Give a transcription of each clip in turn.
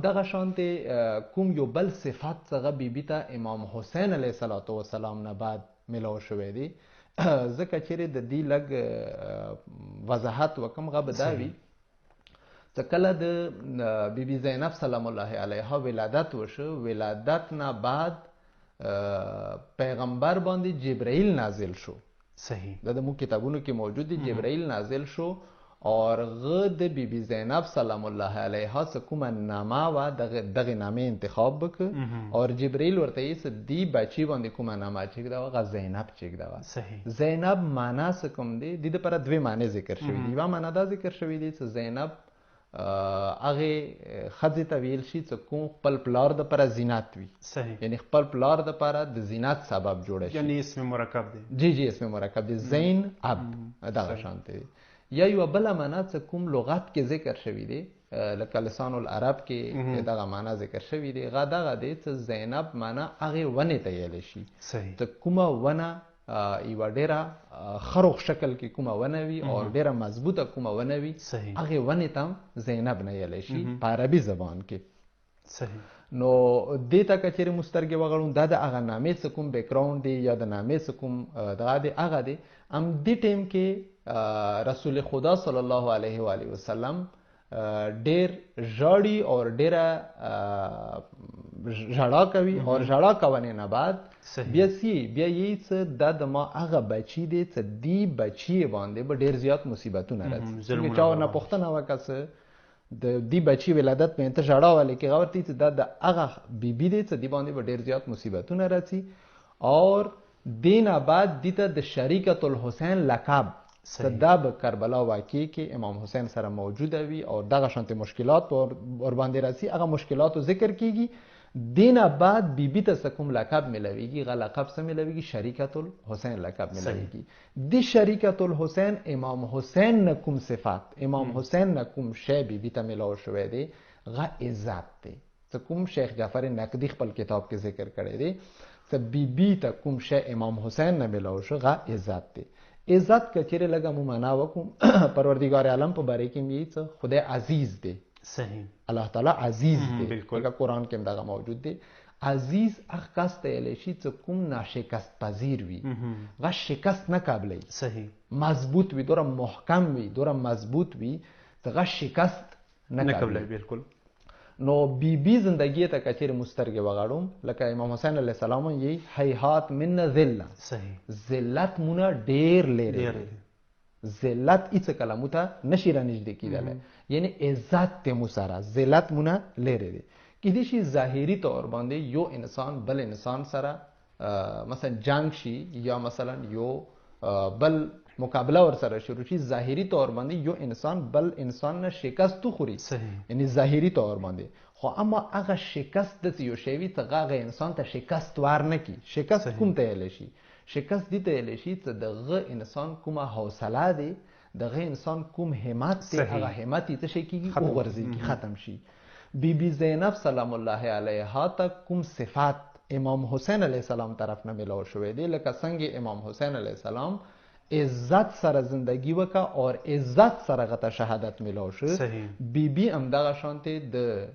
همدغه شانتې کوم یو بل صفات څخه بیبي ته امام حسین علیه السلام نه بعد ملاو شوی دی. ځکه چیرې د دې لږ وضاحت وکم غه به دا وي چې کله د بیبي زینب سلام الله علیها ولادت وشو، ولادت نه بعد پیغمبر باندې جبرائیل نازل شو. صحیح. دا د مو کتابونو کې موجود دی. جبرائیل نازل شو اور غ د بیبي زینب سلام الله علیها څه کومه نامه وه دغه نامې انتخاب وکړ اور جبرائیل ورته یې څه دی بچي باندې کومه نامه چېږده وه، هغه زینب چېږده وه. صحیح. زینب معنا څه کوم دی؟ د دپاره دوې معنی ذکر شوي دي. یوه معنا دا ذکر شوي دی چې زینب هغې ښځې ته ویل شي چې کوم خپل پلار دپاره زینت وي. صحیح. یعنی خپل پلار دپاره د زینت سبب جوړه شي. یعنی اسم مرکب دی. جی اسم مرکب دی. زین اب دغه شانته دی. یا یو بله معنا چې کوم لغت کې ذکر شوي دی لکه لسان العرب کې دغه معنا ذکر شوي دی، هغه دغه دی چې زینب معنا هغې ونې ته ویلی شي. صحیح. چې کومه ونه یوه ډېره خروخ شکل کې کومه ونه وي او ډېره مضبوطه کومه ونه وي، هغې ونې ته هم زینب نه ویلی شي په عربي زبان کې. صحیح. نو دې ته که چېرې موږ سترګې وغړو دا د هغه نامې څه کوم بیکګراونډ دی یا د نامې څه کوم دغه دی هغه دی. همدې ټایم کې رسول خدا صلی الله علیه و آله وسلم ډېر ژاړي اور ډېره ژړا کوي اور ژړا کونې نه بعد بیا یې څه دا د ما هغه بچي دی چې دې بچي باندې به ډېر زیات مصیبتونه راځي. چا ورنه پوښتنه وکړه چې د دې بچي ولادت مې ته ژړا ولې کې غورتي چې دا د هغه بیبي دی چې دې باندې به ډېر زیات مصیبتونه راځي. اور دې نه بعد دې ته د شریکة الحسین لقب دا به کربلا واقعي کې امام حسین سره موجوده وي او دغه شانتې مشکلات ور باندې راځي، هغه مشکلاتو ذکر کیږي. دینه بعد بیبي ته څه کوم لقب ملویږي، هغه لقب څه ملویږي؟ شریکة الحسین لقب ملویږي. د شریکة الحسین امام حسین نه کوم صفات، امام حسین نه کوم شی بیبي ته ملاو شوی دی، هغه عزت دی. څه کوم شیخ جعفر نقدي خپل کتاب کې ذکر کړی دی چې بیبي ته کوم شی امام حسین نه ملاو شو، هغه عزت دی. عزت که چیرې لږه مو معنا وکړو پروردګار عالم په باره کې مې څه خدای عزیز دی. صحیح. الله تعالی عزیز دی. لکه قرآن کې هم دغه موجود دی. عزیز هغه کس ته ویلی شي چې کوم ناشکست پذیر وي، هغه شکست نه قبلوي. صحیح. مضبوط وي، دوره محکم وي، دوره مضبوط وي چې هغه شکست نه قبلوي. بالکل. نو بیبي زندگی ته که چیرې موږ سترګې وغړوم لکه امام حسین علیه السلام یې هیهات من ذله. صحیح. ذلت مونه ډېر لري. ذلت هیڅ کله مو ته نشي رانږدې کېدلی، یعنی عزت دی مو سره، ذلت مونه لرې دی. کیدای شي ظاهري طور باندې یو انسان بل انسان سره مثلا جنگ شي یا مثلا یو بل مقابله ور سره شروع شي، ظاهري طور باندې یو انسان بل انسان نه شکست خوري. یعنی ظاهري طور باندې، خو اما هغه شکست د یو شی وي چې هغه انسان ته شکست ورنه کی. شکست کوم ته ویلی شي؟ شکست دې ته ویلی شي چې دغه انسان کومه حوصله دی، دغه انسان کوم همت دی، هغه همت یې څه شي کېږي؟ وغورځېږي، ختم شي. بیبي زینب سلام الله علیها ته کوم صفات امام حسین علیه السلام طرف نه ملاو شوی دی، لکه څنګه امام حسین علیه السلام عزت سره زندگی وکا اور عزت سره غته شهادت ملاو شو. بیبي هم دغه شانتې د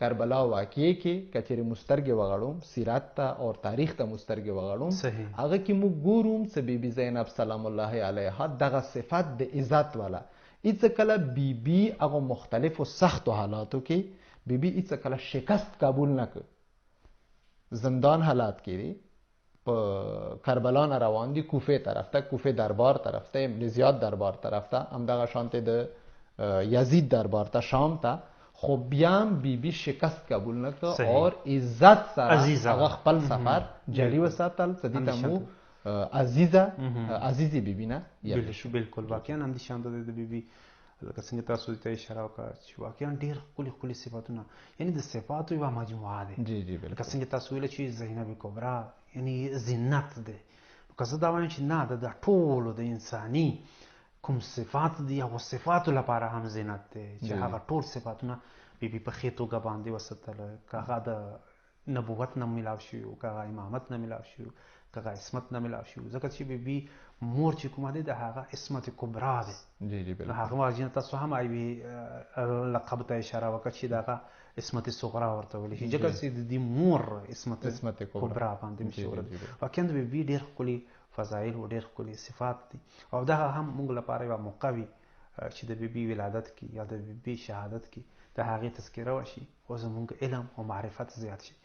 کربلا واقعي کې کچېرې مسترګې وغړوم سیرت ته اور تاریخ ته مسترګې وغړوم، هغه کې موږ ګورم چې بیبي زینب سلام الله علیها دغه صفت د عزت والا هیڅ کله بیبي هغه مختلفو سختو حالاتو کې بیبي هیڅ کله شکست قبول نه کړ. زندان حالات کې په کربلا نه روان دي کوفې طرف ته، کوفې دربار طرف ته، ابن زیاد دربار طرف ته، همدغه شانتې د یزید دربار ته، شام ته، خو بیا هم بیبي شکست قبول نه کړ اور عزت سره هغه خپل سفر جاري وساتل. څه دې ته مو عزیزې بیبي نه یادې شو. بالکل واقعا هم دې شان د بیبي لکه څنګه تاسو ته اشاره وکړه چې واقعا ډېر ښکلي ښکلي صفاتونه، یعنی د صفاتو یوه مجموعه ده. جی بالکل. لکه څنګه تاسو ویله چې زینب کبرا یعنی زینت ده، که زه دا وایم چې نه د ټولو د انساني کوم صفات دي هغو صفاتو لپاره هم زینت دی چې هغه ټول صفاتونه بیبي په ښې توګه باندې وساتله، که هغه د نبوت نه ملاو شوي که هغه امامت نه ملاو شوي کغه عصمت نه ملاو شي ځکه چې بیبي مور چې کومه ده د هغه عصمت کبرا ده جی جی بالکل هغه واجب تاسو هم ایوي لقب ته اشاره وکړه چې دغه عصمت صغرا ورته ویل شي ځکه چې د دې مور عصمت کبرا باندې مشهور واکند بیبي ډېر ښکلي فضایل او ډېر ښکلي صفات دي او دا هم موږ لپاره یوه موقع وي چې د بیبي ولادت کې یا د بیبي شهادت کې د هغې تذکره وشي او زموږ علم او معرفت زیات شي